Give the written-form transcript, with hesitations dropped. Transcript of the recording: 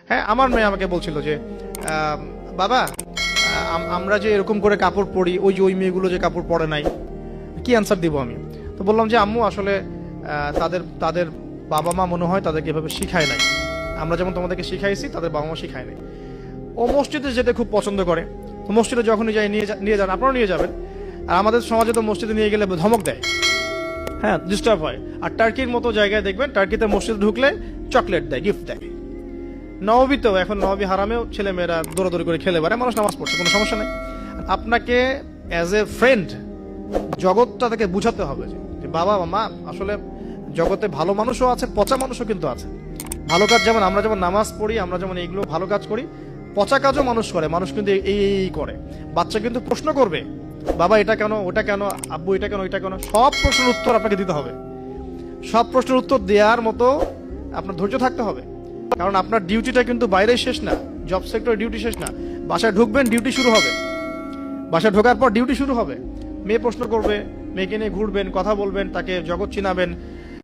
হ্যাঁ, আমার মেয়ে আমাকে বলছিল যে বাবা, আমরা যে এরকম করে কাপড় পরি, ওই যে ওই মেয়েগুলো যে কাপড় পরে নাই, কি অ্যান্সার দিব আমি? তো বললাম যে আম্মু আসলে তাদের তাদের বাবা মা মনে হয় তাদেরকে এভাবে শিখায় নাই। আমরা যেমন তোমাদেরকে শিখাইছি, তাদের বাবা মা শিখায় নাই। ও মসজিদে যেতে খুব পছন্দ করে, তো মসজিদে যখনই যাই নিয়ে যান, আপনারাও নিয়ে যাবেন। আর আমাদের সমাজে তো মসজিদে নিয়ে গেলে ধমক দেয়, হ্যাঁ, ডিস্টার্ব হয়। আর টার্কির মতো জায়গায় দেখবেন, টার্কিতে মসজিদে ঢুকলে চকলেট দেয়, গিফট দেয়। নববীতেও, এখন নববী হারামেও ছেলে মেয়েরা দৌড়াদৌড়ি করে খেলে বেড়ায়, মানুষ নামাজ পড়ছে, কোনো সমস্যা নেই। আপনাকে অ্যাজ এ ফ্রেন্ড জগৎটা থেকে বুঝাতে হবে যে বাবা মা, আসলে জগতে ভালো মানুষও আছে, পচা মানুষও কিন্তু আছে। ভালো কাজ যেমন আমরা যেমন নামাজ পড়ি, আমরা যেমন এইগুলো ভালো কাজ করি, পচা কাজও মানুষ করে। মানুষ কিন্তু এই করে। বাচ্চা কিন্তু প্রশ্ন করবে, বাবা এটা কেন, ওটা কেন, আব্বু এটা কেন, ওইটা কেন। সব প্রশ্নের উত্তর আপনাকে দিতে হবে। সব প্রশ্নের উত্তর দেওয়ার মতো আপনার ধৈর্য থাকতে হবে। কারণ আপনার ডিউটিটা কিন্তু বাইরে শেষ না, জব সেক্টরে ডিউটি শেষ না। বাসায় ঢুকবেন, ডিউটি শুরু হবে। বাসায় ঢোকার পর ডিউটি শুরু হবে। মেয়ে প্রশ্ন করবে, মেয়েকে নিয়ে ঘুরবেন, কথা বলবেন, তাকে জগৎ চিনাবেন,